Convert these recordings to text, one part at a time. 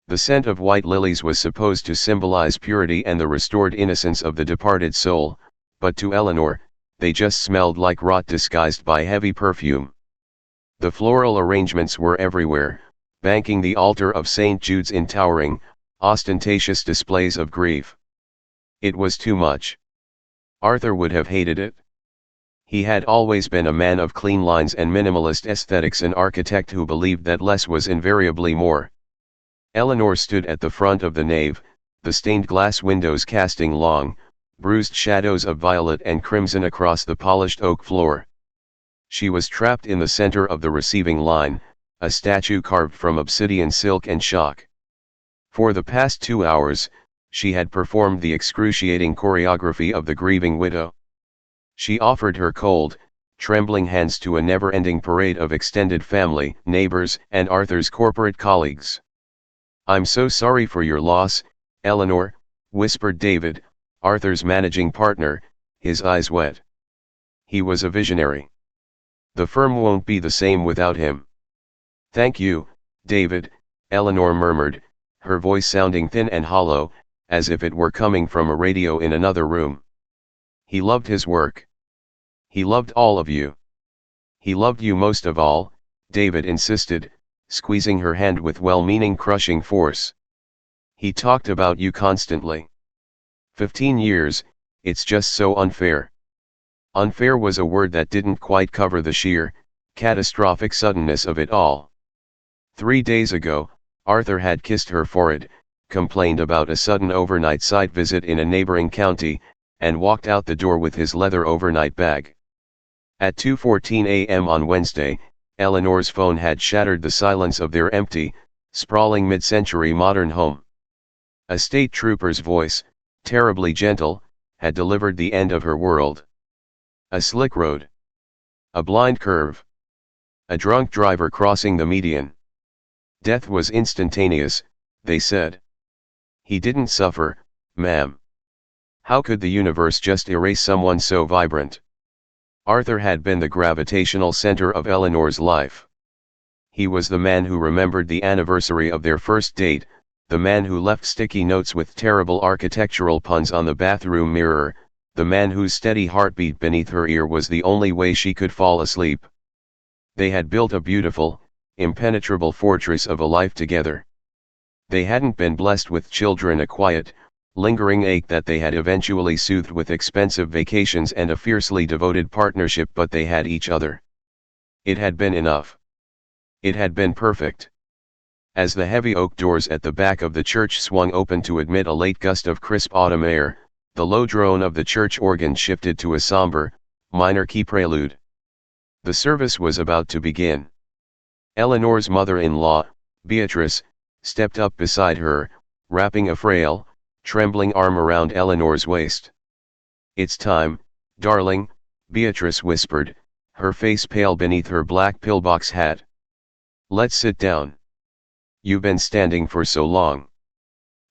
The scent of white lilies was supposed to symbolize purity and the restored innocence of the departed soul, but to Eleanor, they just smelled like rot disguised by heavy perfume. The floral arrangements were everywhere, banking the altar of St. Jude's in towering, ostentatious displays of grief. It was too much. Arthur would have hated it. He had always been a man of clean lines and minimalist aesthetics, an architect who believed that less was invariably more. Eleanor stood at the front of the nave, the stained glass windows casting long, bruised shadows of violet and crimson across the polished oak floor. She was trapped in the center of the receiving line, a statue carved from obsidian silk and chalk. For the past 2 hours, she had performed the excruciating choreography of the grieving widow. She offered her cold, trembling hands to a never-ending parade of extended family, neighbors, and Arthur's corporate colleagues. "I'm so sorry for your loss, Eleanor," whispered David, Arthur's managing partner, his eyes wet. He was a visionary. "The firm won't be the same without him." "Thank you, David," Eleanor murmured, her voice sounding thin and hollow, as if it were coming from a radio in another room. "He loved his work. He loved all of you. He loved you most of all," David insisted, squeezing her hand with well-meaning crushing force. "He talked about you constantly. 15 years, it's just so unfair." Unfair was a word that didn't quite cover the sheer, catastrophic suddenness of it all. 3 days ago, Arthur had kissed her forehead, complained about a sudden overnight site visit in a neighboring county, and walked out the door with his leather overnight bag. At 2:14 a.m. on Wednesday, Eleanor's phone had shattered the silence of their empty, sprawling mid-century modern home. A state trooper's voice, terribly gentle, had delivered the end of her world. A slick road. A blind curve. A drunk driver crossing the median. Death was instantaneous, they said. "He didn't suffer, ma'am. How could the universe just erase someone so vibrant?" Arthur had been the gravitational center of Eleanor's life. He was the man who remembered the anniversary of their first date, the man who left sticky notes with terrible architectural puns on the bathroom mirror, the man whose steady heartbeat beneath her ear was the only way she could fall asleep. They had built a beautiful, impenetrable fortress of a life together. They hadn't been blessed with children, a quiet, lingering ache that they had eventually soothed with expensive vacations and a fiercely devoted partnership, but they had each other. It had been enough. It had been perfect. As the heavy oak doors at the back of the church swung open to admit a late gust of crisp autumn air, the low drone of the church organ shifted to a somber, minor key prelude. The service was about to begin. Eleanor's mother-in-law, Beatrice, stepped up beside her, wrapping a frail, trembling arm around Eleanor's waist. "It's time, darling," Beatrice whispered, her face pale beneath her black pillbox hat. "Let's sit down. You've been standing for so long."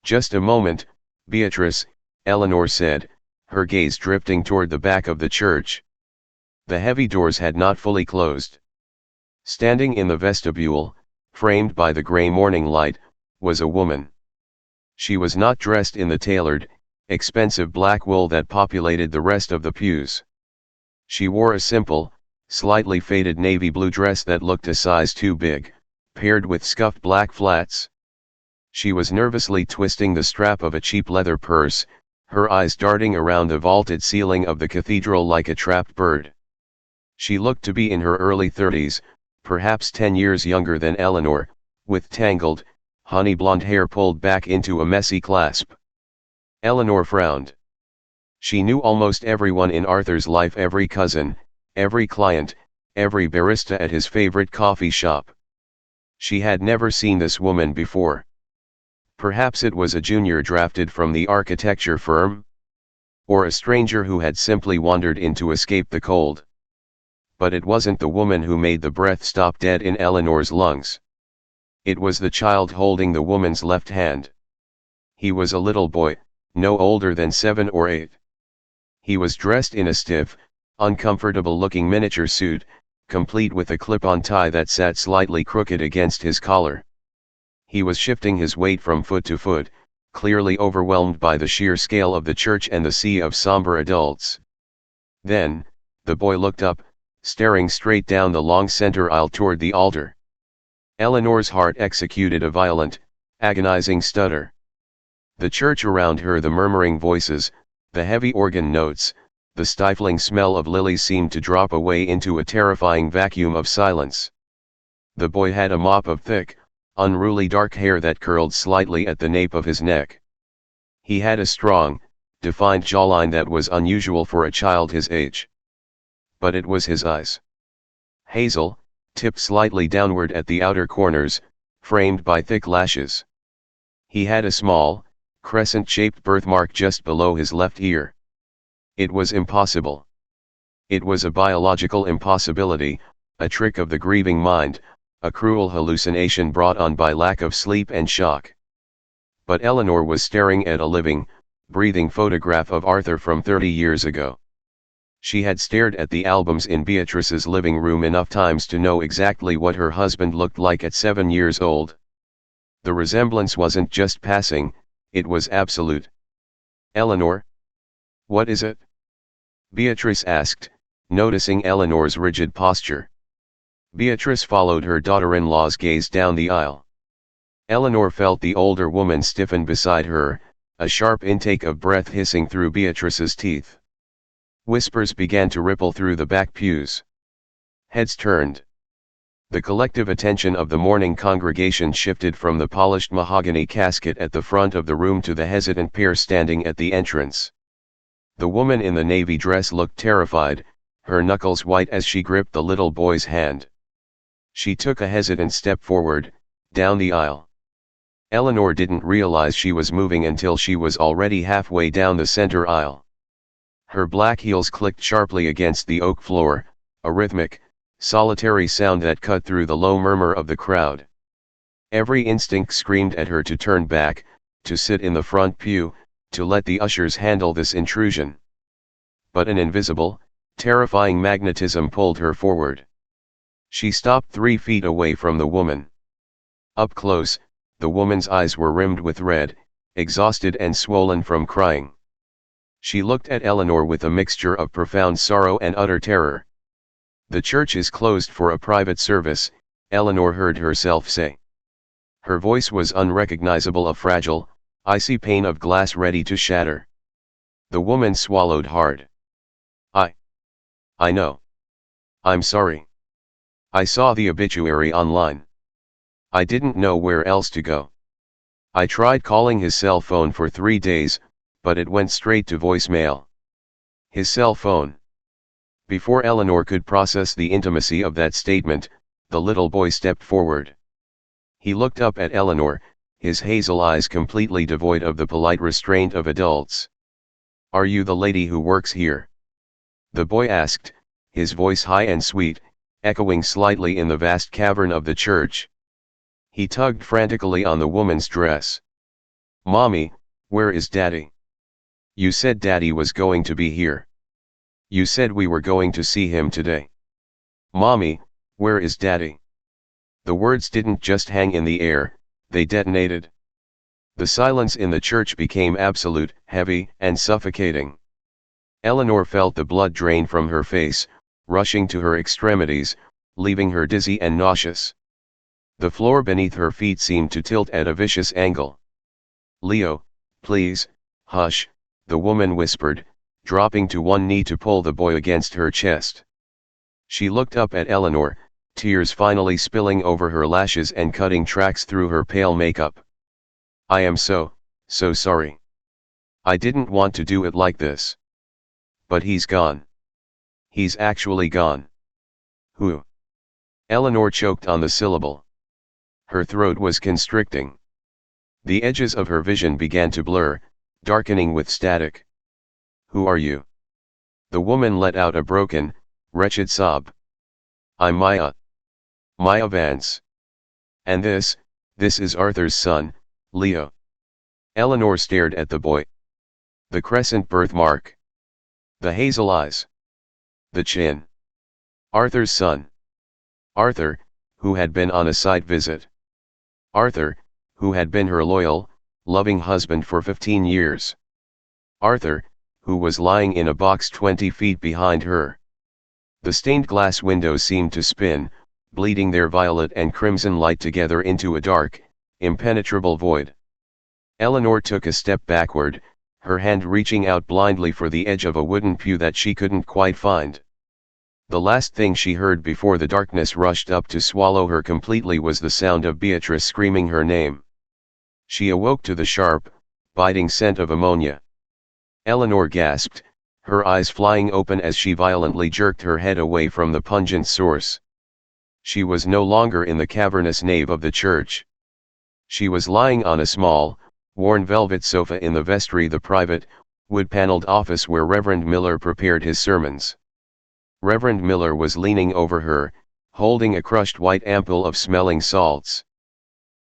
"Just a moment, Beatrice," Eleanor said, her gaze drifting toward the back of the church. The heavy doors had not fully closed. Standing in the vestibule, framed by the gray morning light, was a woman. She was not dressed in the tailored, expensive black wool that populated the rest of the pews. She wore a simple, slightly faded navy blue dress that looked a size too big, paired with scuffed black flats. She was nervously twisting the strap of a cheap leather purse, her eyes darting around the vaulted ceiling of the cathedral like a trapped bird. She looked to be in her early 30s, perhaps 10 years younger than Eleanor, with tangled, honey blonde hair pulled back into a messy clasp. Eleanor frowned. She knew almost everyone in Arthur's life, every cousin, every client, every barista at his favorite coffee shop. She had never seen this woman before. Perhaps it was a junior drafted from the architecture firm? Or a stranger who had simply wandered in to escape the cold. But it wasn't the woman who made the breath stop dead in Eleanor's lungs. It was the child holding the woman's left hand. He was a little boy, no older than 7 or 8. He was dressed in a stiff, uncomfortable-looking miniature suit, complete with a clip-on tie that sat slightly crooked against his collar. He was shifting his weight from foot to foot, clearly overwhelmed by the sheer scale of the church and the sea of somber adults. Then, the boy looked up, staring straight down the long center aisle toward the altar. Eleanor's heart executed a violent, agonizing stutter. The church around her, the murmuring voices, the heavy organ notes, the stifling smell of lilies seemed to drop away into a terrifying vacuum of silence. The boy had a mop of thick, unruly dark hair that curled slightly at the nape of his neck. He had a strong, defined jawline that was unusual for a child his age. But it was his eyes. Hazel, tipped slightly downward at the outer corners, framed by thick lashes. He had a small, crescent-shaped birthmark just below his left ear. It was impossible. It was a biological impossibility, a trick of the grieving mind, a cruel hallucination brought on by lack of sleep and shock. But Eleanor was staring at a living, breathing photograph of Arthur from 30 years ago. She had stared at the albums in Beatrice's living room enough times to know exactly what her husband looked like at 7 years old. The resemblance wasn't just passing, it was absolute. "Eleanor? What is it?" Beatrice asked, noticing Eleanor's rigid posture. Beatrice followed her daughter-in-law's gaze down the aisle. Eleanor felt the older woman stiffen beside her, a sharp intake of breath hissing through Beatrice's teeth. Whispers began to ripple through the back pews. Heads turned. The collective attention of the morning congregation shifted from the polished mahogany casket at the front of the room to the hesitant pair standing at the entrance. The woman in the navy dress looked terrified, her knuckles white as she gripped the little boy's hand. She took a hesitant step forward, down the aisle. Eleanor didn't realize she was moving until she was already halfway down the center aisle. Her black heels clicked sharply against the oak floor, a rhythmic, solitary sound that cut through the low murmur of the crowd. Every instinct screamed at her to turn back, to sit in the front pew, to let the ushers handle this intrusion. But an invisible, terrifying magnetism pulled her forward. She stopped 3 feet away from the woman. Up close, the woman's eyes were rimmed with red, exhausted and swollen from crying. She looked at Eleanor with a mixture of profound sorrow and utter terror. "The church is closed for a private service," Eleanor heard herself say. Her voice was unrecognizable, a fragile, icy pane of glass ready to shatter. The woman swallowed hard. I know. I'm sorry. I saw the obituary online. I didn't know where else to go. I tried calling his cell phone for 3 days, but it went straight to voicemail." His cell phone. Before Eleanor could process the intimacy of that statement, the little boy stepped forward. He looked up at Eleanor, his hazel eyes completely devoid of the polite restraint of adults. "Are you the lady who works here?" the boy asked, his voice high and sweet, echoing slightly in the vast cavern of the church. He tugged frantically on the woman's dress. "Mommy, where is Daddy? You said Daddy was going to be here. You said we were going to see him today. Mommy, where is Daddy?" The words didn't just hang in the air, they detonated. The silence in the church became absolute, heavy, and suffocating. Eleanor felt the blood drain from her face, rushing to her extremities, leaving her dizzy and nauseous. The floor beneath her feet seemed to tilt at a vicious angle. "Leo, please, hush," the woman whispered, dropping to one knee to pull the boy against her chest. She looked up at Eleanor, tears finally spilling over her lashes and cutting tracks through her pale makeup. "I am so sorry. I didn't want to do it like this. But he's gone. He's actually gone." "Who?" Eleanor choked on the syllable. Her throat was constricting. The edges of her vision began to blur, darkening with static. "Who are you?" The woman let out a broken, wretched sob. "I'm Maya. Maya Vance. And this is Arthur's son, Leo." Eleanor stared at the boy. The crescent birthmark. The hazel eyes. The chin. Arthur's son. Arthur, who had been on a side visit. Arthur, who had been her loyal, loving husband for 15 years. Arthur, who was lying in a box 20 feet behind her. The stained glass windows seemed to spin, bleeding their violet and crimson light together into a dark, impenetrable void. Eleanor took a step backward, her hand reaching out blindly for the edge of a wooden pew that she couldn't quite find. The last thing she heard before the darkness rushed up to swallow her completely was the sound of Beatrice screaming her name. She awoke to the sharp, biting scent of ammonia. Eleanor gasped, her eyes flying open as she violently jerked her head away from the pungent source. She was no longer in the cavernous nave of the church. She was lying on a small, worn velvet sofa in the vestry, the private, wood-paneled office where Reverend Miller prepared his sermons. Reverend Miller was leaning over her, holding a crushed white ampoule of smelling salts.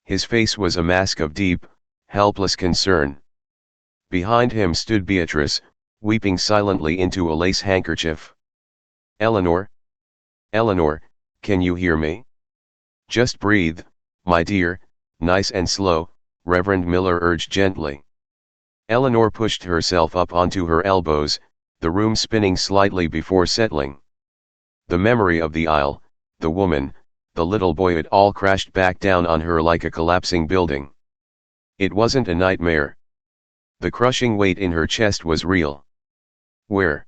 His face was a mask of deep, helpless concern. Behind him stood Beatrice, weeping silently into a lace handkerchief. "Eleanor? Eleanor, can you hear me? Just breathe, my dear, nice and slow," Reverend Miller urged gently. Eleanor pushed herself up onto her elbows, the room spinning slightly before settling. The memory of the aisle, the woman, the little boy, it all crashed back down on her like a collapsing building. It wasn't a nightmare. The crushing weight in her chest was real. "Where?"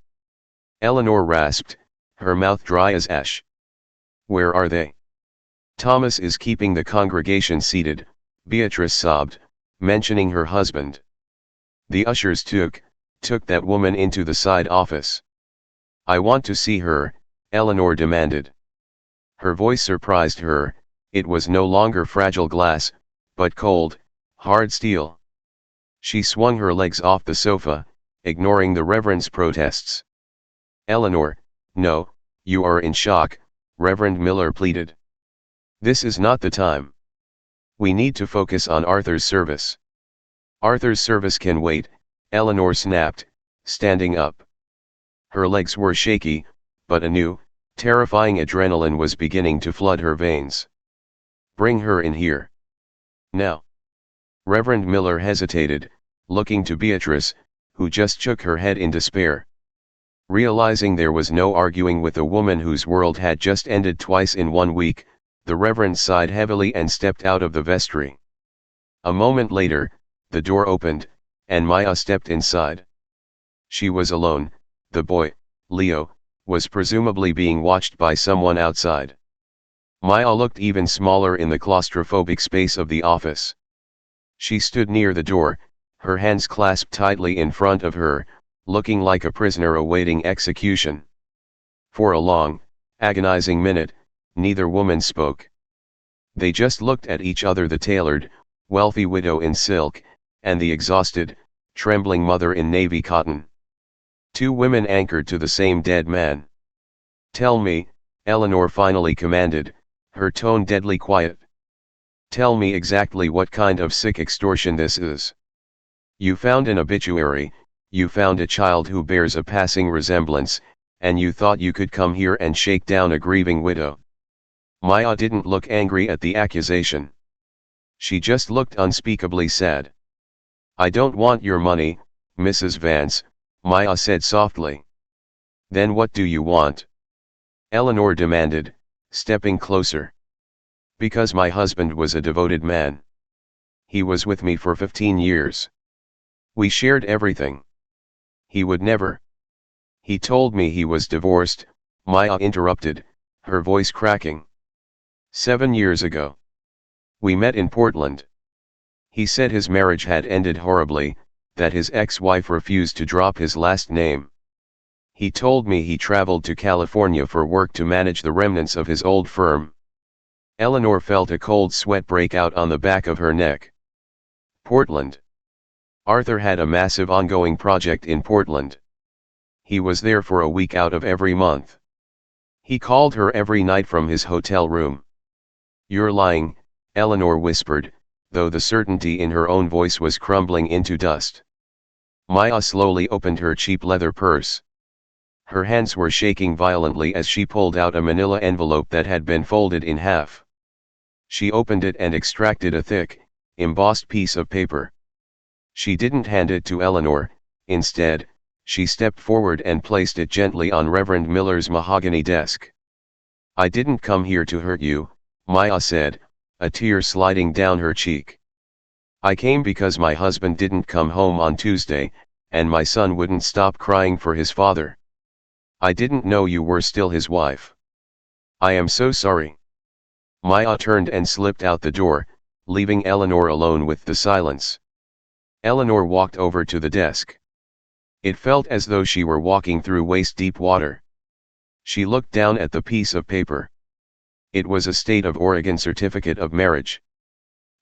Eleanor rasped, her mouth dry as ash. "Where are they?" "Thomas is keeping the congregation seated," Beatrice sobbed, mentioning her husband. "The ushers took that woman into the side office." "I want to see her," Eleanor demanded. Her voice surprised her, it was no longer fragile glass, but cold, hard steel. She swung her legs off the sofa, ignoring the Reverend's protests. "Eleanor, no, you are in shock," Reverend Miller pleaded. "This is not the time. We need to focus on Arthur's service." "Arthur's service can wait," Eleanor snapped, standing up. Her legs were shaky, but a new, terrifying adrenaline was beginning to flood her veins. "Bring her in here. Now." Reverend Miller hesitated, looking to Beatrice, who just shook her head in despair. Realizing there was no arguing with a woman whose world had just ended twice in 1 week, the Reverend sighed heavily and stepped out of the vestry. A moment later, the door opened, and Maya stepped inside. She was alone. The boy, Leo, was presumably being watched by someone outside. Maya looked even smaller in the claustrophobic space of the office. She stood near the door, her hands clasped tightly in front of her, looking like a prisoner awaiting execution. For a long, agonizing minute, neither woman spoke. They just looked at each other, the tailored, wealthy widow in silk, and the exhausted, trembling mother in navy cotton. Two women anchored to the same dead man. "Tell me," Eleanor finally commanded, her tone deadly quiet. "Tell me exactly what kind of sick extortion this is. You found an obituary, you found a child who bears a passing resemblance, and you thought you could come here and shake down a grieving widow." Maya didn't look angry at the accusation. She just looked unspeakably sad. "I don't want your money, Mrs. Vance," Maya said softly. "Then what do you want?" Eleanor demanded, stepping closer. "Because my husband was a devoted man. He was with me for 15 years. We shared everything. He would never." "He told me he was divorced," Maya interrupted, her voice cracking. 7 years ago. We met in Portland. He said his marriage had ended horribly, that his ex-wife refused to drop his last name. He told me he traveled to California for work to manage the remnants of his old firm." Eleanor felt a cold sweat break out on the back of her neck. Portland. Arthur had a massive ongoing project in Portland. He was there for a week out of every month. He called her every night from his hotel room. "You're lying," Eleanor whispered, though the certainty in her own voice was crumbling into dust. Maya slowly opened her cheap leather purse. Her hands were shaking violently as she pulled out a manila envelope that had been folded in half. She opened it and extracted a thick, embossed piece of paper. She didn't hand it to Eleanor. Instead, she stepped forward and placed it gently on Reverend Miller's mahogany desk. "I didn't come here to hurt you," Maya said, a tear sliding down her cheek. "I came because my husband didn't come home on Tuesday, and my son wouldn't stop crying for his father. I didn't know you were still his wife. I am so sorry." Maya turned and slipped out the door, leaving Eleanor alone with the silence. Eleanor walked over to the desk. It felt as though she were walking through waist-deep water. She looked down at the piece of paper. It was a State of Oregon certificate of marriage.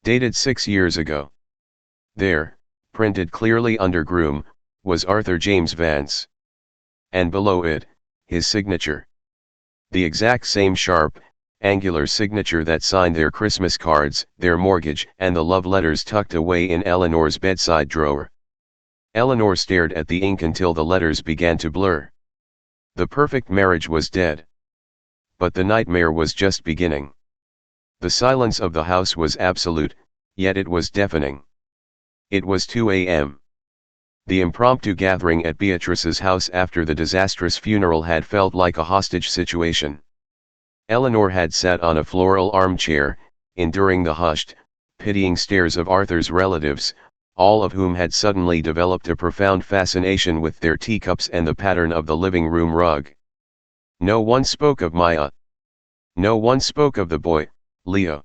Dated 6 years ago. There, printed clearly under groom, was Arthur James Vance. And below it, his signature. The exact same sharp, angular signature that signed their Christmas cards, their mortgage, and the love letters tucked away in Eleanor's bedside drawer. Eleanor stared at the ink until the letters began to blur. The perfect marriage was dead. But the nightmare was just beginning. The silence of the house was absolute, yet it was deafening. It was 2 a.m. The impromptu gathering at Beatrice's house after the disastrous funeral had felt like a hostage situation. Eleanor had sat on a floral armchair, enduring the hushed, pitying stares of Arthur's relatives, all of whom had suddenly developed a profound fascination with their teacups and the pattern of the living room rug. No one spoke of Maya. No one spoke of the boy, Leo.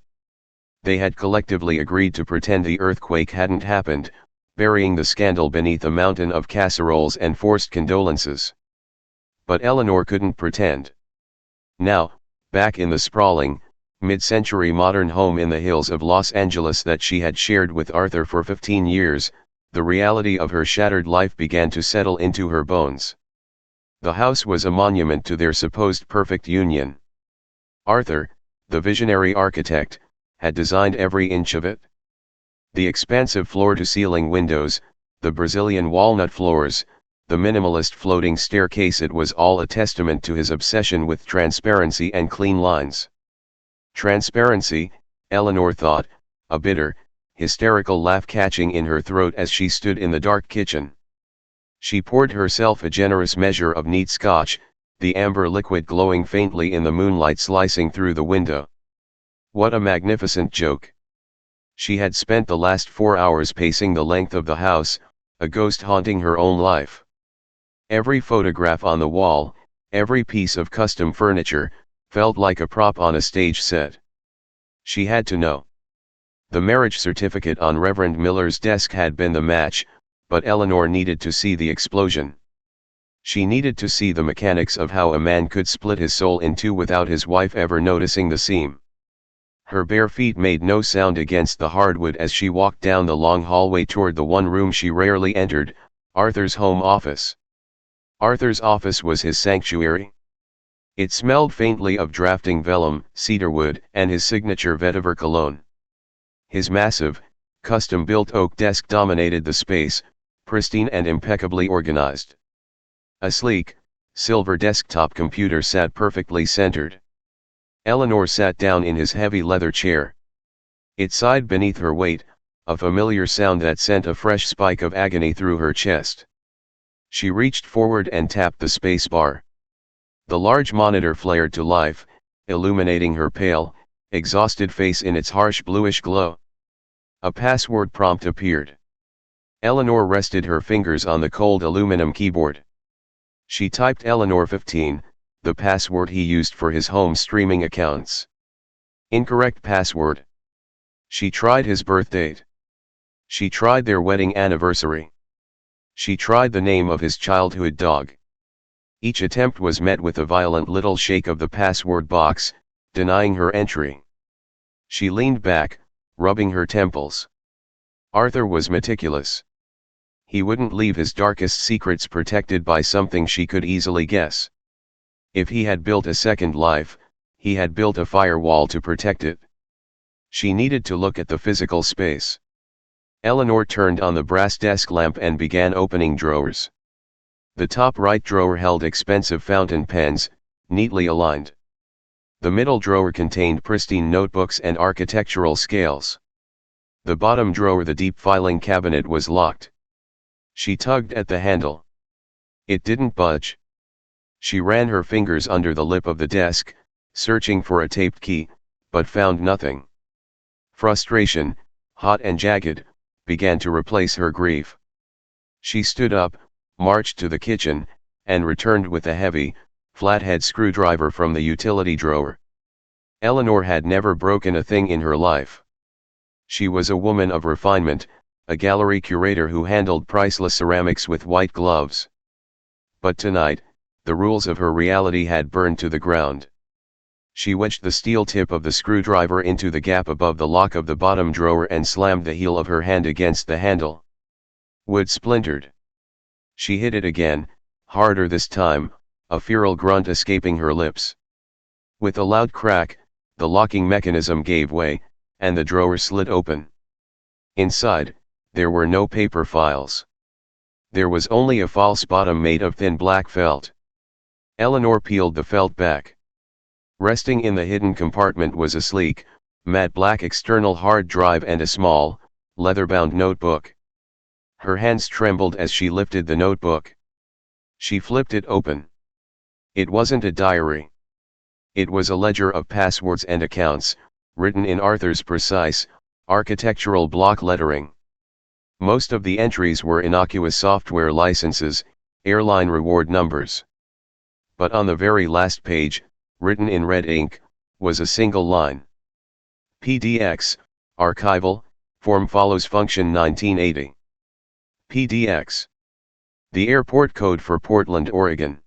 They had collectively agreed to pretend the earthquake hadn't happened, burying the scandal beneath a mountain of casseroles and forced condolences. But Eleanor couldn't pretend. Now, back in the sprawling, mid-century modern home in the hills of Los Angeles that she had shared with Arthur for 15 years, the reality of her shattered life began to settle into her bones. The house was a monument to their supposed perfect union. Arthur, the visionary architect, had designed every inch of it. The expansive floor-to-ceiling windows, the Brazilian walnut floors, the minimalist floating staircase, it was all a testament to his obsession with transparency and clean lines. Transparency, Eleanor thought, a bitter, hysterical laugh catching in her throat as she stood in the dark kitchen. She poured herself a generous measure of neat scotch, the amber liquid glowing faintly in the moonlight slicing through the window. What a magnificent joke. She had spent the last 4 hours pacing the length of the house, a ghost haunting her own life. Every photograph on the wall, every piece of custom furniture, felt like a prop on a stage set. She had to know. The marriage certificate on Reverend Miller's desk had been the match, but Eleanor needed to see the explosion. She needed to see the mechanics of how a man could split his soul in two without his wife ever noticing the seam. Her bare feet made no sound against the hardwood as she walked down the long hallway toward the one room she rarely entered, Arthur's home office. Arthur's office was his sanctuary. It smelled faintly of drafting vellum, cedarwood, and his signature vetiver cologne. His massive, custom-built oak desk dominated the space, pristine and impeccably organized. A sleek, silver desktop computer sat perfectly centered. Eleanor sat down in his heavy leather chair. It sighed beneath her weight, a familiar sound that sent a fresh spike of agony through her chest. She reached forward and tapped the space bar. The large monitor flared to life, illuminating her pale, exhausted face in its harsh bluish glow. A password prompt appeared. Eleanor rested her fingers on the cold aluminum keyboard. She typed Eleanor 15, the password he used for his home streaming accounts. Incorrect password. She tried his birth date. She tried their wedding anniversary. She tried the name of his childhood dog. Each attempt was met with a violent little shake of the password box, denying her entry. She leaned back, rubbing her temples. Arthur was meticulous. He wouldn't leave his darkest secrets protected by something she could easily guess. If he had built a second life, he had built a firewall to protect it. She needed to look at the physical space. Eleanor turned on the brass desk lamp and began opening drawers. The top right drawer held expensive fountain pens, neatly aligned. The middle drawer contained pristine notebooks and architectural scales. The bottom drawer, the deep filing cabinet, was locked. She tugged at the handle. It didn't budge. She ran her fingers under the lip of the desk, searching for a taped key, but found nothing. Frustration, hot and jagged, began to replace her grief. She stood up, marched to the kitchen, and returned with a heavy, flathead screwdriver from the utility drawer. Eleanor had never broken a thing in her life. She was a woman of refinement, a gallery curator who handled priceless ceramics with white gloves. But tonight, the rules of her reality had burned to the ground. She wedged the steel tip of the screwdriver into the gap above the lock of the bottom drawer and slammed the heel of her hand against the handle. Wood splintered. She hit it again, harder this time, a feral grunt escaping her lips. With a loud crack, the locking mechanism gave way, and the drawer slid open. Inside, there were no paper files. There was only a false bottom made of thin black felt. Eleanor peeled the felt back. Resting in the hidden compartment was a sleek, matte black external hard drive and a small, leather-bound notebook. Her hands trembled as she lifted the notebook. She flipped it open. It wasn't a diary. It was a ledger of passwords and accounts, written in Arthur's precise, architectural block lettering. Most of the entries were innocuous software licenses, airline reward numbers. But on the very last page, written in red ink, was a single line. PDX, archival, form follows function 1980. PDX. The airport code for Portland, Oregon.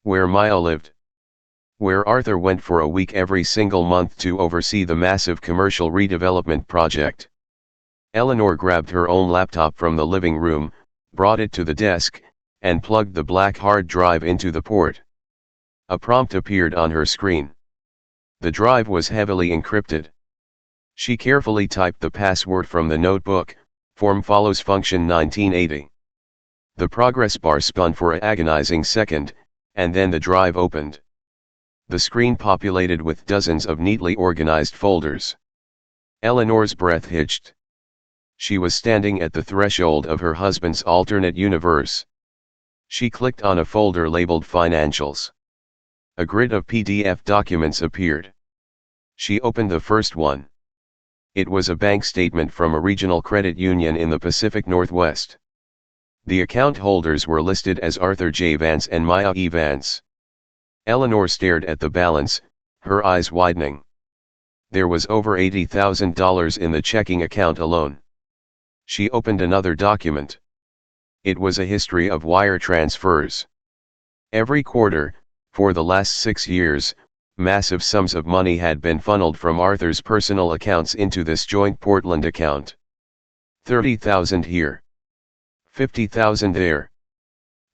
Where Maya lived. Where Arthur went for a week every single month to oversee the massive commercial redevelopment project. Eleanor grabbed her own laptop from the living room, brought it to the desk, and plugged the black hard drive into the port. A prompt appeared on her screen. The drive was heavily encrypted. She carefully typed the password from the notebook, form follows function 1980. The progress bar spun for an agonizing second, and then the drive opened. The screen populated with dozens of neatly organized folders. Eleanor's breath hitched. She was standing at the threshold of her husband's alternate universe. She clicked on a folder labeled Financials. A grid of PDF documents appeared. She opened the first one. It was a bank statement from a regional credit union in the Pacific Northwest. The account holders were listed as Arthur J. Vance and Maya E. Vance. Eleanor stared at the balance, her eyes widening. There was over $80,000 in the checking account alone. She opened another document. It was a history of wire transfers. Every quarter, for the last 6 years, massive sums of money had been funneled from Arthur's personal accounts into this joint Portland account. 30,000 here. 50,000 there.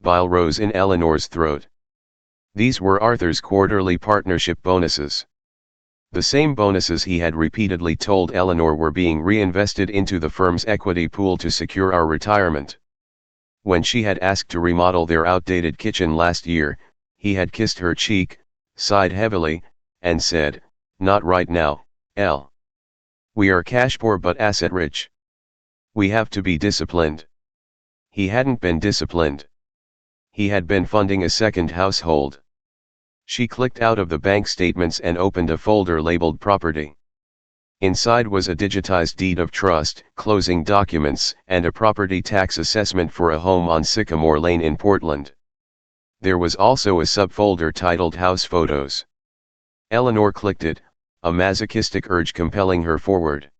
Bile rose in Eleanor's throat. These were Arthur's quarterly partnership bonuses. The same bonuses he had repeatedly told Eleanor were being reinvested into the firm's equity pool to secure our retirement. When she had asked to remodel their outdated kitchen last year, he had kissed her cheek, sighed heavily, and said, "Not right now, Elle. We are cash poor but asset rich. We have to be disciplined." He hadn't been disciplined. He had been funding a second household. She clicked out of the bank statements and opened a folder labeled Property. Inside was a digitized deed of trust, closing documents, and a property tax assessment for a home on Sycamore Lane in Portland. There was also a subfolder titled House Photos. Eleanor clicked it, a masochistic urge compelling her forward.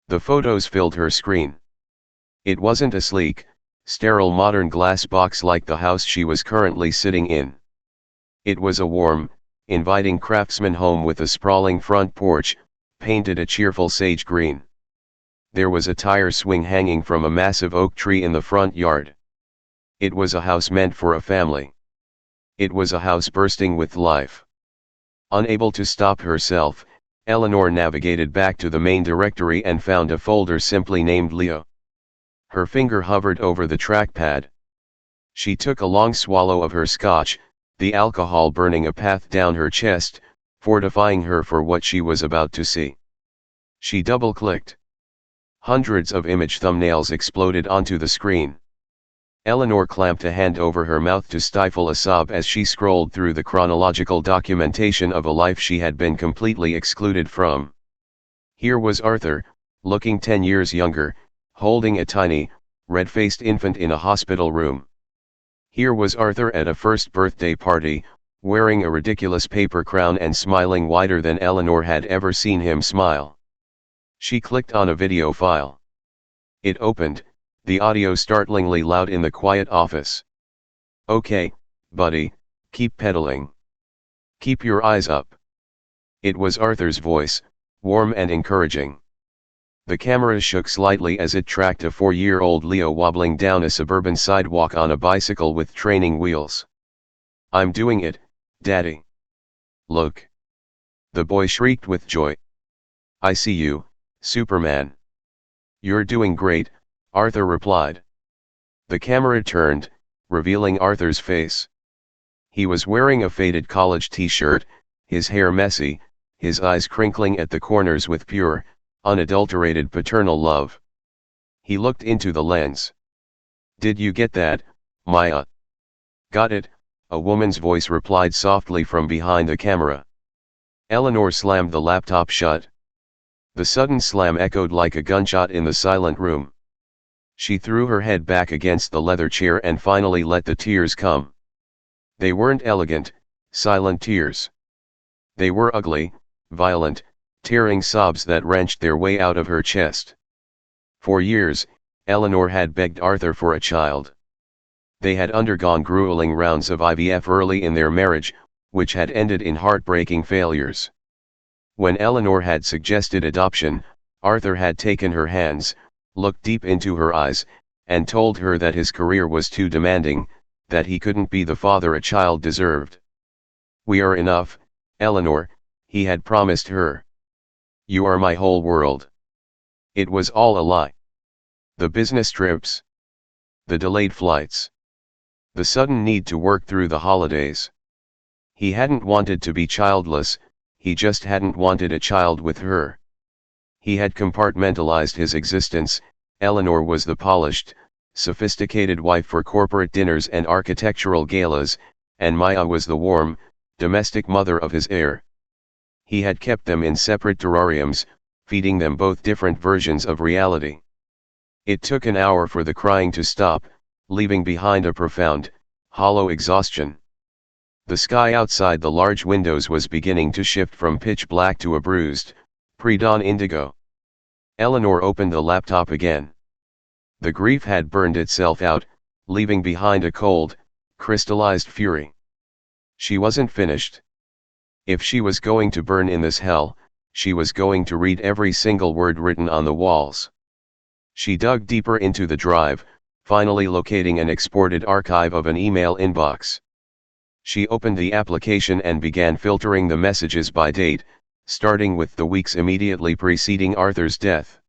The photos filled her screen. It wasn't a sleek, sterile modern glass box like the house she was currently sitting in. It was a warm, inviting craftsman home with a sprawling front porch, painted a cheerful sage green. There was a tire swing hanging from a massive oak tree in the front yard. It was a house meant for a family. It was a house bursting with life. Unable to stop herself, Eleanor navigated back to the main directory and found a folder simply named Leo. Her finger hovered over the trackpad. She took a long swallow of her scotch, the alcohol burning a path down her chest, fortifying her for what she was about to see. She double-clicked. Hundreds of image thumbnails exploded onto the screen. Eleanor clamped a hand over her mouth to stifle a sob as she scrolled through the chronological documentation of a life she had been completely excluded from. Here was Arthur, looking 10 years younger, holding a tiny, red-faced infant in a hospital room. Here was Arthur at a first birthday party, wearing a ridiculous paper crown and smiling wider than Eleanor had ever seen him smile. She clicked on a video file. It opened, the audio startlingly loud in the quiet office. "Okay, buddy, keep pedaling. Keep your eyes up." It was Arthur's voice, warm and encouraging. The camera shook slightly as it tracked a 4-year-old Leo wobbling down a suburban sidewalk on a bicycle with training wheels. "I'm doing it, Daddy. Look." The boy shrieked with joy. "I see you, Superman." "You're doing great," Arthur replied. The camera turned, revealing Arthur's face. He was wearing a faded college t-shirt, his hair messy, his eyes crinkling at the corners with pure, unadulterated paternal love. He looked into the lens. "Did you get that, Maya?" "Got it," a woman's voice replied softly from behind the camera. Eleanor slammed the laptop shut. The sudden slam echoed like a gunshot in the silent room. She threw her head back against the leather chair and finally let the tears come. They weren't elegant, silent tears. They were ugly, violent, tearing sobs that wrenched their way out of her chest. For years, Eleanor had begged Arthur for a child. They had undergone grueling rounds of IVF early in their marriage, which had ended in heartbreaking failures. When Eleanor had suggested adoption, Arthur had taken her hands, looked deep into her eyes, and told her that his career was too demanding, that he couldn't be the father a child deserved. "We are enough, Eleanor," he had promised her. "You are my whole world." It was all a lie. The business trips. The delayed flights. The sudden need to work through the holidays. He hadn't wanted to be childless, he just hadn't wanted a child with her. He had compartmentalized his existence. Eleanor was the polished, sophisticated wife for corporate dinners and architectural galas, and Maya was the warm, domestic mother of his heir. He had kept them in separate terrariums, feeding them both different versions of reality. It took an hour for the crying to stop, leaving behind a profound, hollow exhaustion. The sky outside the large windows was beginning to shift from pitch black to a bruised, pre-dawn indigo. Eleanor opened the laptop again. The grief had burned itself out, leaving behind a cold, crystallized fury. She wasn't finished. If she was going to burn in this hell, she was going to read every single word written on the walls. She dug deeper into the drive, finally locating an exported archive of an email inbox. She opened the application and began filtering the messages by date, starting with the weeks immediately preceding Arthur's death.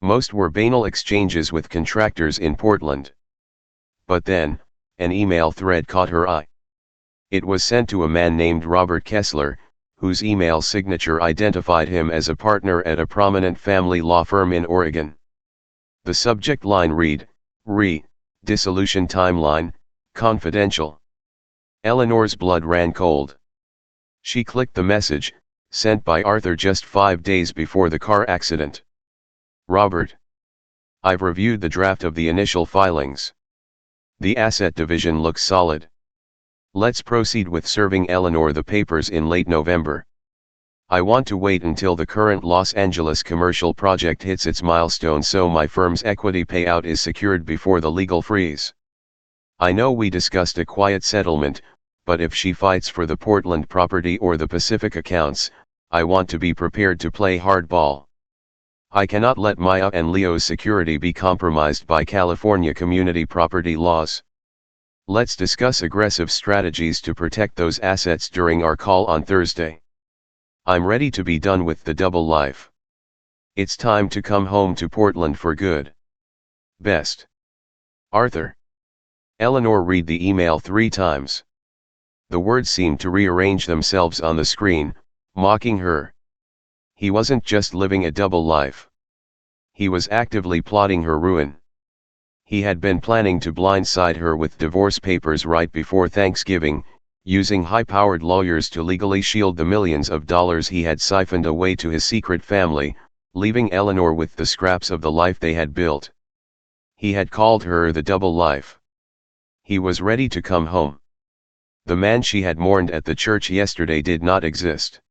Most were banal exchanges with contractors in Portland. But then, an email thread caught her eye. It was sent to a man named Robert Kessler, whose email signature identified him as a partner at a prominent family law firm in Oregon. The subject line read, "Dissolution timeline, confidential." Eleanor's blood ran cold. She clicked the message, sent by Arthur just 5 days before the car accident. "Robert. I've reviewed the draft of the initial filings. The asset division looks solid. Let's proceed with serving Eleanor the papers in late November. I want to wait until the current Los Angeles commercial project hits its milestone so my firm's equity payout is secured before the legal freeze. I know we discussed a quiet settlement, but if she fights for the Portland property or the Pacific accounts, I want to be prepared to play hardball. I cannot let Maya and Leo's security be compromised by California community property laws. Let's discuss aggressive strategies to protect those assets during our call on Thursday. I'm ready to be done with the double life. It's time to come home to Portland for good. Best. Arthur." Eleanor read the email 3 times. The words seemed to rearrange themselves on the screen, mocking her. He wasn't just living a double life. He was actively plotting her ruin. He had been planning to blindside her with divorce papers right before Thanksgiving, using high-powered lawyers to legally shield the millions of dollars he had siphoned away to his secret family, leaving Eleanor with the scraps of the life they had built. He had called her the double life. He was ready to come home. The man she had mourned at the church yesterday did not exist.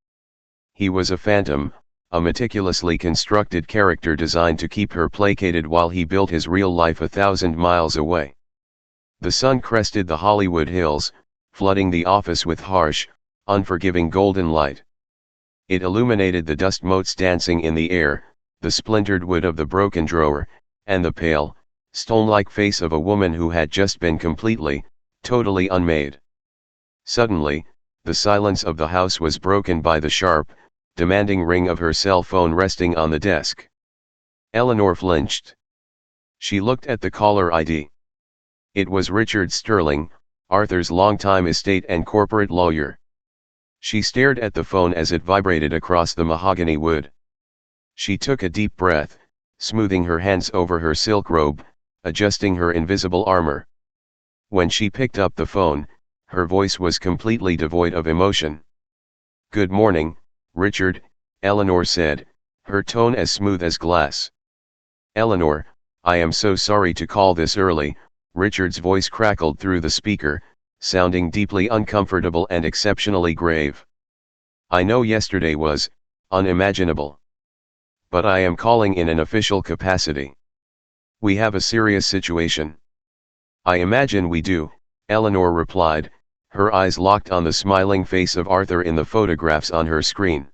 He was a phantom, a meticulously constructed character designed to keep her placated while he built his real life 1,000 miles away. The sun crested the Hollywood Hills, flooding the office with harsh, unforgiving golden light. It illuminated the dust motes dancing in the air, the splintered wood of the broken drawer, and the pale, stone-like face of a woman who had just been completely, totally unmade. Suddenly, the silence of the house was broken by the sharp, demanding ring of her cell phone resting on the desk. Eleanor flinched. She looked at the caller ID. It was Richard Sterling, Arthur's longtime estate and corporate lawyer. She stared at the phone as it vibrated across the mahogany wood. She took a deep breath, smoothing her hands over her silk robe, adjusting her invisible armor. When she picked up the phone, her voice was completely devoid of emotion. "Good morning, Richard," Eleanor said, her tone as smooth as glass. "Eleanor, I am so sorry to call this early," Richard's voice crackled through the speaker, sounding deeply uncomfortable and exceptionally grave. "I know yesterday was unimaginable. But I am calling in an official capacity. We have a serious situation." "I imagine we do," Eleanor replied, her eyes locked on the smiling face of Arthur in the photographs on her screen.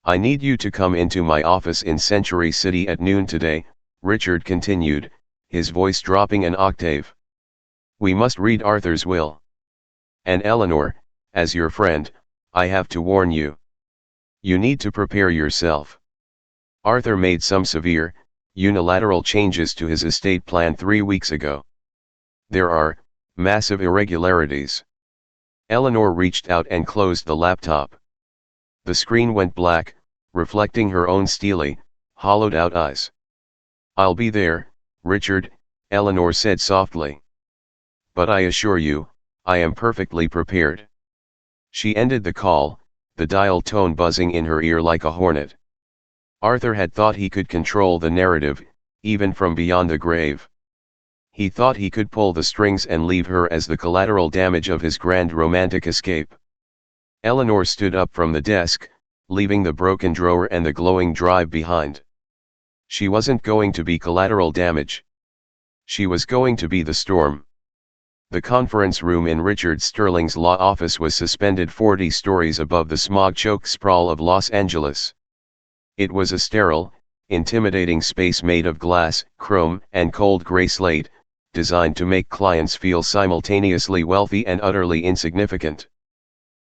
"I need you to come into my office in Century City at noon today," Richard continued, his voice dropping an octave. "We must read Arthur's will. And Eleanor, as your friend, I have to warn you. You need to prepare yourself. Arthur made some severe, unilateral changes to his estate plan 3 weeks ago. There are massive irregularities." Eleanor reached out and closed the laptop. The screen went black, reflecting her own steely, hollowed-out eyes. "I'll be there, Richard," Eleanor said softly. "But I assure you, I am perfectly prepared." She ended the call, the dial tone buzzing in her ear like a hornet. Arthur had thought he could control the narrative, even from beyond the grave. He thought he could pull the strings and leave her as the collateral damage of his grand romantic escape. Eleanor stood up from the desk, leaving the broken drawer and the glowing drive behind. She wasn't going to be collateral damage. She was going to be the storm. The conference room in Richard Sterling's law office was suspended 40 stories above the smog-choked sprawl of Los Angeles. It was a sterile, intimidating space made of glass, chrome, and cold gray slate, designed to make clients feel simultaneously wealthy and utterly insignificant.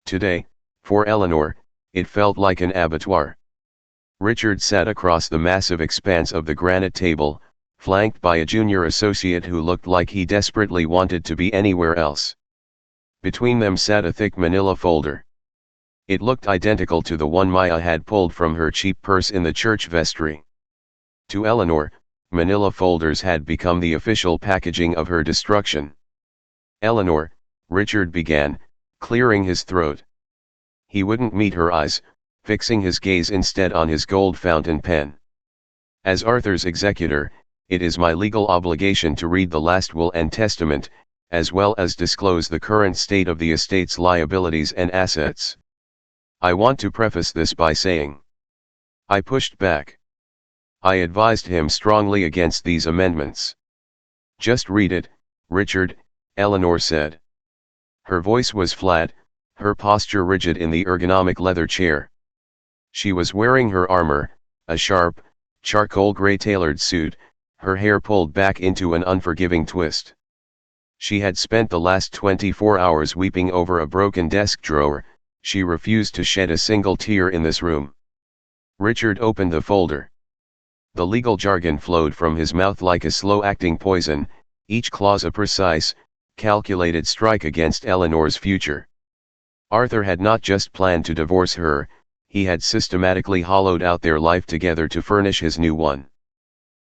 Today, for Eleanor, it felt like an abattoir. Richard sat across the massive expanse of the granite table, flanked by a junior associate who looked like he desperately wanted to be anywhere else. Between them sat a thick manila folder. It looked identical to the one Maya had pulled from her cheap purse in the church vestry. To Eleanor, manila folders had become the official packaging of her destruction. "Eleanor," Richard began, clearing his throat. He wouldn't meet her eyes, fixing his gaze instead on his gold fountain pen. "As Arthur's executor, it is my legal obligation to read the last will and testament, as well as disclose the current state of the estate's liabilities and assets. I want to preface this by saying, I pushed back. I advised him strongly against these amendments." "Just read it, Richard," Eleanor said. Her voice was flat, her posture rigid in the ergonomic leather chair. She was wearing her armor, a sharp, charcoal gray tailored suit, her hair pulled back into an unforgiving twist. She had spent the last 24 hours weeping over a broken desk drawer. She refused to shed a single tear in this room. Richard opened the folder. The legal jargon flowed from his mouth like a slow-acting poison, each clause a precise, calculated strike against Eleanor's future. Arthur had not just planned to divorce her, he had systematically hollowed out their life together to furnish his new one.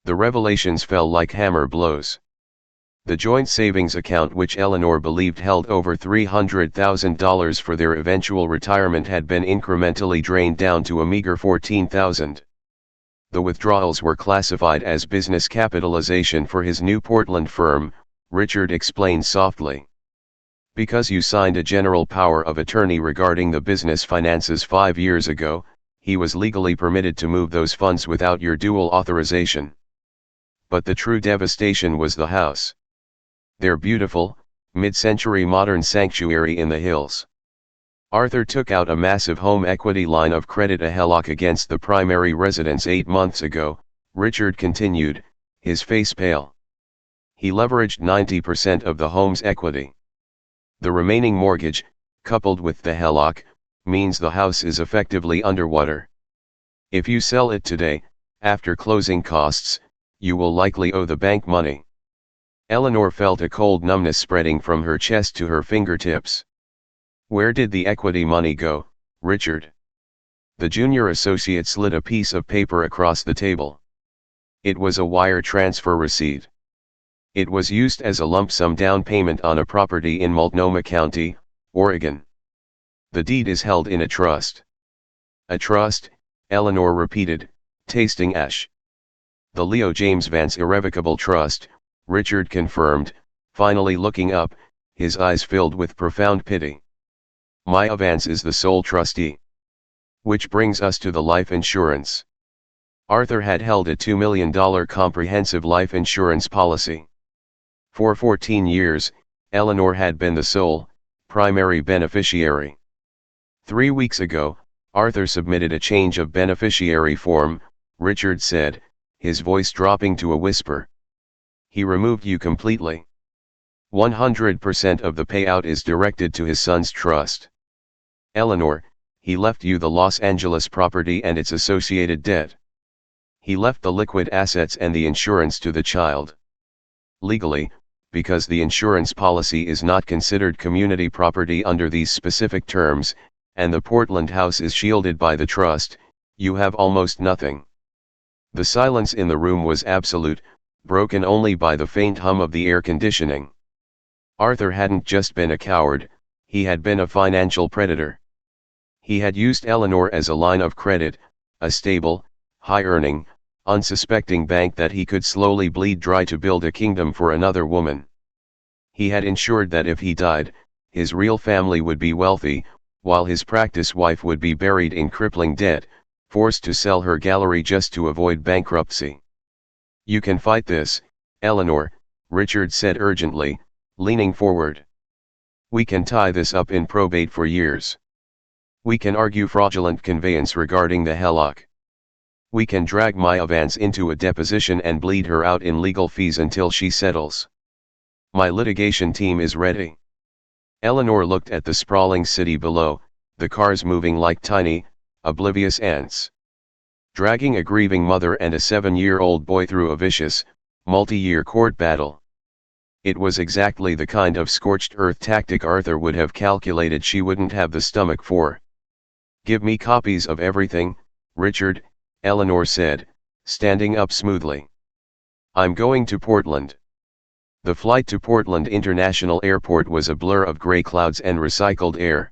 The revelations fell like hammer blows. The joint savings account, which Eleanor believed held over $300,000 for their eventual retirement, had been incrementally drained down to a meager $14,000. The withdrawals were classified as business capitalization for his new Portland firm, Richard explained softly. Because you signed a general power of attorney regarding the business finances 5 years ago, he was legally permitted to move those funds without your dual authorization. But the true devastation was the house. Their beautiful, mid-century modern sanctuary in the hills. Arthur took out a massive home equity line of credit, a HELOC, against the primary residence 8 months ago, Richard continued, his face pale. He leveraged 90% of the home's equity. The remaining mortgage, coupled with the HELOC, means the house is effectively underwater. If you sell it today, after closing costs, you will likely owe the bank money. Eleanor felt a cold numbness spreading from her chest to her fingertips. Where did the equity money go, Richard? The junior associate slid a piece of paper across the table. It was a wire transfer receipt. It was used as a lump sum down payment on a property in Multnomah County, Oregon. The deed is held in a trust. A trust, Eleanor repeated, tasting ash. The Leo James Vance Irrevocable Trust, Richard confirmed, finally looking up, his eyes filled with profound pity. Maya Vance is the sole trustee. Which brings us to the life insurance. Arthur had held a $2 million comprehensive life insurance policy. For 14 years, Eleanor had been the sole, primary beneficiary. 3 weeks ago, Arthur submitted a change of beneficiary form, Richard said, his voice dropping to a whisper. He removed you completely. 100% of the payout is directed to his son's trust. Eleanor, he left you the Los Angeles property and its associated debt. He left the liquid assets and the insurance to the child. Legally, because the insurance policy is not considered community property under these specific terms, and the Portland house is shielded by the trust, you have almost nothing. The silence in the room was absolute, broken only by the faint hum of the air conditioning. Arthur hadn't just been a coward, he had been a financial predator. He had used Eleanor as a line of credit, a stable, high-earning, unsuspecting bank that he could slowly bleed dry to build a kingdom for another woman. He had ensured that if he died, his real family would be wealthy, while his practice wife would be buried in crippling debt, forced to sell her gallery just to avoid bankruptcy. You can fight this, Eleanor, Richard said urgently, leaning forward. We can tie this up in probate for years. We can argue fraudulent conveyance regarding the HELOC. We can drag Maya Vance into a deposition and bleed her out in legal fees until she settles. My litigation team is ready. Eleanor looked at the sprawling city below, the cars moving like tiny, oblivious ants. Dragging a grieving mother and a 7-year-old boy through a vicious, multi-year court battle. It was exactly the kind of scorched earth tactic Arthur would have calculated she wouldn't have the stomach for. Give me copies of everything, Richard, Eleanor said, standing up smoothly. I'm going to Portland. The flight to Portland International Airport was a blur of gray clouds and recycled air.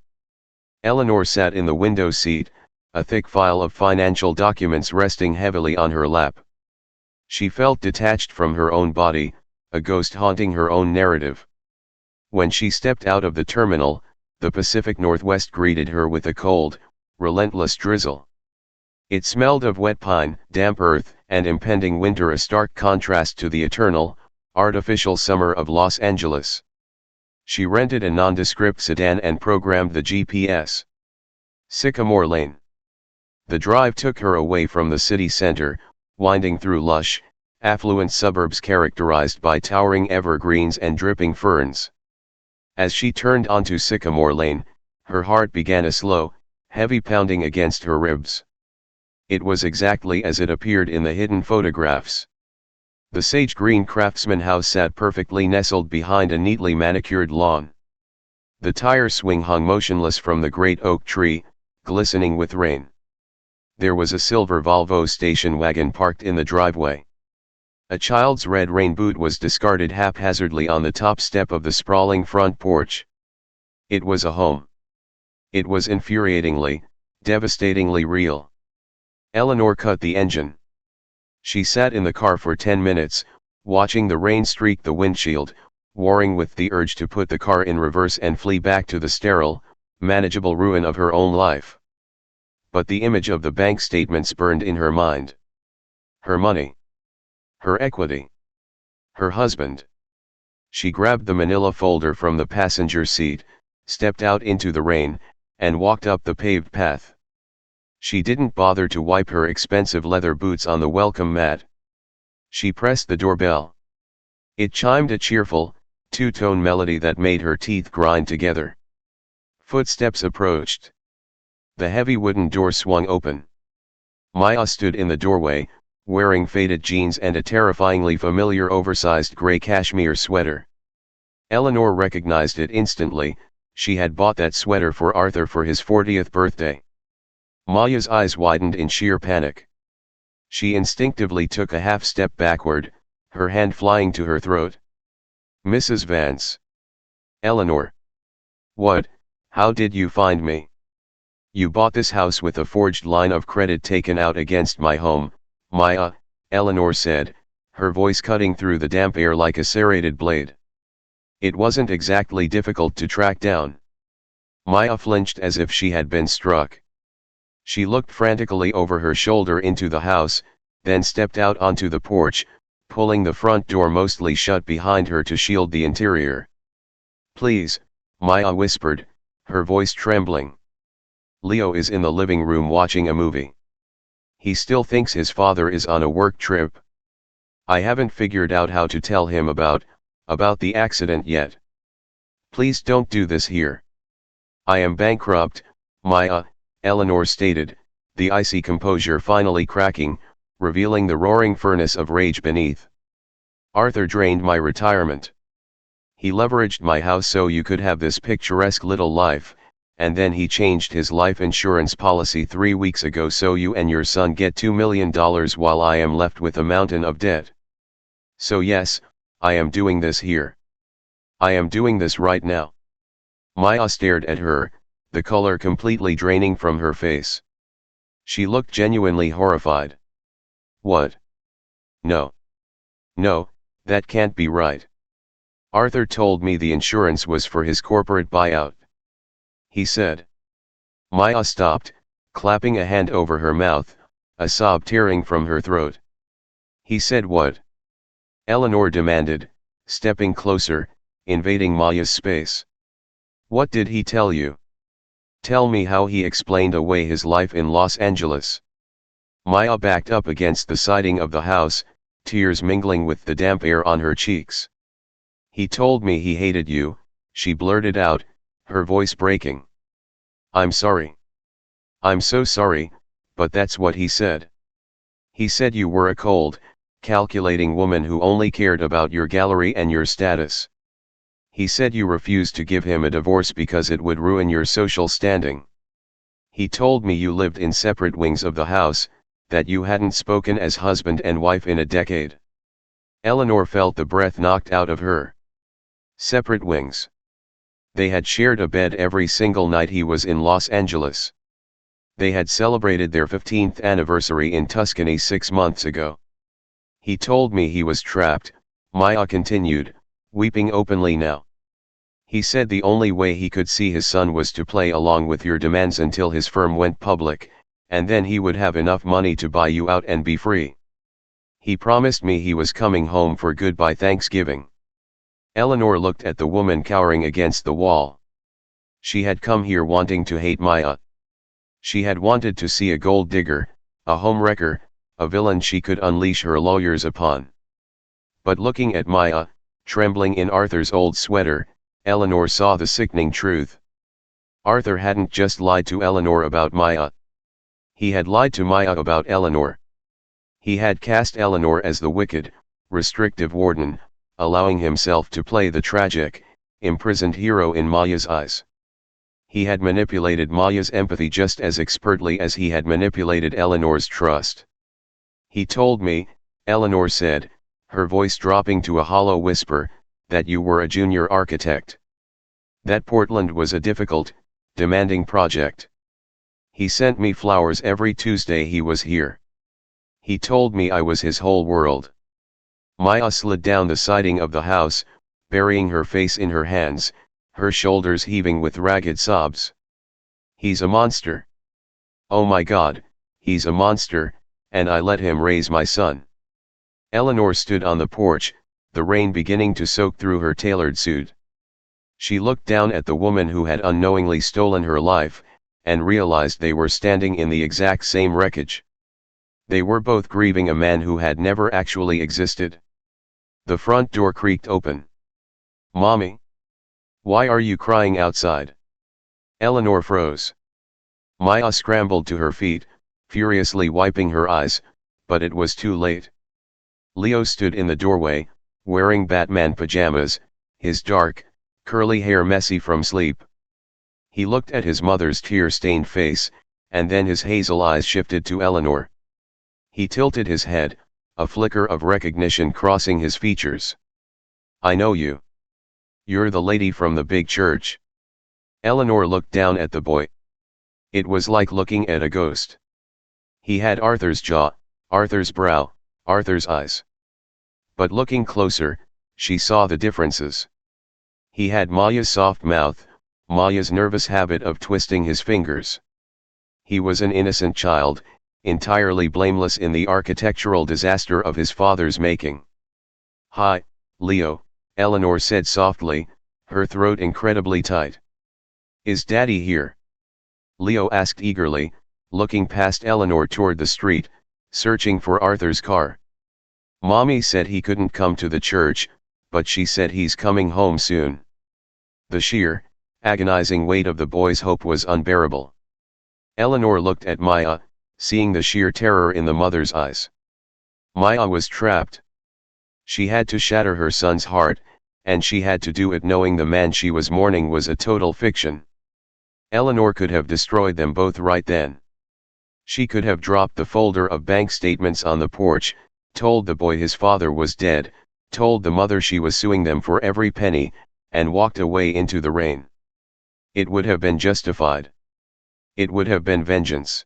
Eleanor sat in the window seat, a thick file of financial documents resting heavily on her lap. She felt detached from her own body, a ghost haunting her own narrative. When she stepped out of the terminal, the Pacific Northwest greeted her with a cold, relentless drizzle. It smelled of wet pine, damp earth, and impending winter, a stark contrast to the eternal, artificial summer of Los Angeles. She rented a nondescript sedan and programmed the GPS. Sycamore Lane. The drive took her away from the city center, winding through lush, affluent suburbs characterized by towering evergreens and dripping ferns. As she turned onto Sycamore Lane, her heart began a slow, heavy pounding against her ribs. It was exactly as it appeared in the hidden photographs. The sage green craftsman house sat perfectly nestled behind a neatly manicured lawn. The tire swing hung motionless from the great oak tree, glistening with rain. There was a silver Volvo station wagon parked in the driveway. A child's red rain boot was discarded haphazardly on the top step of the sprawling front porch. It was a home. It was infuriatingly, devastatingly real. Eleanor cut the engine. She sat in the car for 10 minutes, watching the rain streak the windshield, warring with the urge to put the car in reverse and flee back to the sterile, manageable ruin of her own life. But the image of the bank statements burned in her mind. Her money. Her equity. Her husband. She grabbed the manila folder from the passenger seat, stepped out into the rain, and walked up the paved path. She didn't bother to wipe her expensive leather boots on the welcome mat. She pressed the doorbell. It chimed a cheerful, two-tone melody that made her teeth grind together. Footsteps approached. The heavy wooden door swung open. Maya stood in the doorway, wearing faded jeans and a terrifyingly familiar oversized gray cashmere sweater. Eleanor recognized it instantly. She had bought that sweater for Arthur for his 40th birthday. Maya's eyes widened in sheer panic. She instinctively took a half step backward, her hand flying to her throat. "Mrs. Vance." "Eleanor." "What? How did you find me?" "You bought this house with a forged line of credit taken out against my home, Maya," Eleanor said, her voice cutting through the damp air like a serrated blade. "It wasn't exactly difficult to track down." Maya flinched as if she had been struck. She looked frantically over her shoulder into the house, then stepped out onto the porch, pulling the front door mostly shut behind her to shield the interior. "Please," Maya whispered, her voice trembling. "Leo is in the living room watching a movie. He still thinks his father is on a work trip. I haven't figured out how to tell him about the accident yet. Please don't do this here." "I am bankrupt, Maya," Eleanor stated, the icy composure finally cracking, revealing the roaring furnace of rage beneath. "Arthur drained my retirement. He leveraged my house so you could have this picturesque little life, and then he changed his life insurance policy 3 weeks ago so you and your son get $2 million while I am left with a mountain of debt. So yes, I am doing this here. I am doing this right now." Maya stared at her, the color completely draining from her face. She looked genuinely horrified. "What? No. No, that can't be right. Arthur told me the insurance was for his corporate buyout. He said." Maya stopped, clapping a hand over her mouth, a sob tearing from her throat. "He said what?" Eleanor demanded, stepping closer, invading Maya's space. "What did he tell you? Tell me how he explained away his life in Los Angeles." Maya backed up against the siding of the house, tears mingling with the damp air on her cheeks. "He told me he hated you," she blurted out, her voice breaking. "I'm sorry. I'm so sorry, but that's what he said. He said you were a cold, calculating woman who only cared about your gallery and your status. He said you refused to give him a divorce because it would ruin your social standing. He told me you lived in separate wings of the house, that you hadn't spoken as husband and wife in a decade." Eleanor felt the breath knocked out of her. Separate wings. They had shared a bed every single night he was in Los Angeles. They had celebrated their 15th anniversary in Tuscany 6 months ago. "He told me he was trapped," Maya continued, weeping openly now. "He said the only way he could see his son was to play along with your demands until his firm went public, and then he would have enough money to buy you out and be free. He promised me he was coming home for good by Thanksgiving." Eleanor looked at the woman cowering against the wall. She had come here wanting to hate Maya. She had wanted to see a gold digger, a home wrecker, a villain she could unleash her lawyers upon. But looking at Maya, trembling in Arthur's old sweater, Eleanor saw the sickening truth. Arthur hadn't just lied to Eleanor about Maya. He had lied to Maya about Eleanor. He had cast Eleanor as the wicked, restrictive warden, allowing himself to play the tragic, imprisoned hero in Maya's eyes. He had manipulated Maya's empathy just as expertly as he had manipulated Eleanor's trust. "He told me," Eleanor said, her voice dropping to a hollow whisper, that you were a junior architect. That Portland was a difficult, demanding project. He sent me flowers every Tuesday he was here. He told me I was his whole world. Maya slid down the siding of the house, burying her face in her hands, her shoulders heaving with ragged sobs. He's a monster. Oh my God, he's a monster, and I let him raise my son. Eleanor stood on the porch, the rain beginning to soak through her tailored suit. She looked down at the woman who had unknowingly stolen her life, and realized they were standing in the exact same wreckage. They were both grieving a man who had never actually existed. The front door creaked open. Mommy? Why are you crying outside? Eleanor froze. Maya scrambled to her feet, furiously wiping her eyes, but it was too late. Leo stood in the doorway, wearing Batman pajamas, his dark, curly hair messy from sleep. He looked at his mother's tear-stained face, and then his hazel eyes shifted to Eleanor. He tilted his head, a flicker of recognition crossing his features. I know you. You're the lady from the big church. Eleanor looked down at the boy. It was like looking at a ghost. He had Arthur's jaw, Arthur's brow, Arthur's eyes. But looking closer, she saw the differences. He had Maya's soft mouth, Maya's nervous habit of twisting his fingers. He was an innocent child, entirely blameless in the architectural disaster of his father's making. Hi, Leo, Eleanor said softly, her throat incredibly tight. Is Daddy here? Leo asked eagerly, looking past Eleanor toward the street, searching for Arthur's car. Mommy said he couldn't come to the church, but she said he's coming home soon. The sheer, agonizing weight of the boy's hope was unbearable. Eleanor looked at Maya, seeing the sheer terror in the mother's eyes. Maya was trapped. She had to shatter her son's heart, and she had to do it knowing the man she was mourning was a total fiction. Eleanor could have destroyed them both right then. She could have dropped the folder of bank statements on the porch, told the boy his father was dead, told the mother she was suing them for every penny, and walked away into the rain. It would have been justified. It would have been vengeance.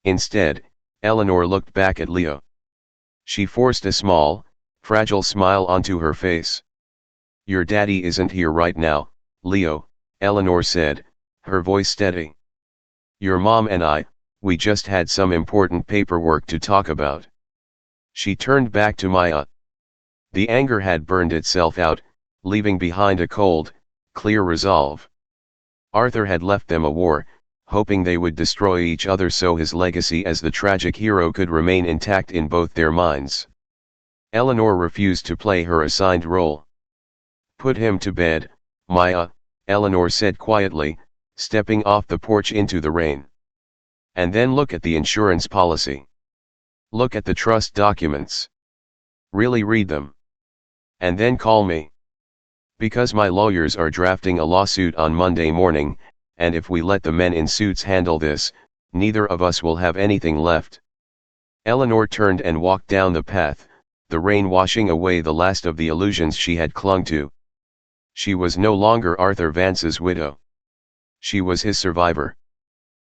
Instead, Eleanor looked back at Leo. She forced a small, fragile smile onto her face. Your daddy isn't here right now, Leo, Eleanor said, her voice steady. Your mom and I, we just had some important paperwork to talk about. She turned back to Maya. The anger had burned itself out, leaving behind a cold, clear resolve. Arthur had left them a war, hoping they would destroy each other so his legacy as the tragic hero could remain intact in both their minds. Eleanor refused to play her assigned role. Put him to bed, Maya, Eleanor said quietly, stepping off the porch into the rain. And then look at the insurance policy. Look at the trust documents. Really read them. And then call me. Because my lawyers are drafting a lawsuit on Monday morning, and if we let the men in suits handle this, neither of us will have anything left. Eleanor turned and walked down the path, the rain washing away the last of the illusions she had clung to. She was no longer Arthur Vance's widow. She was his survivor.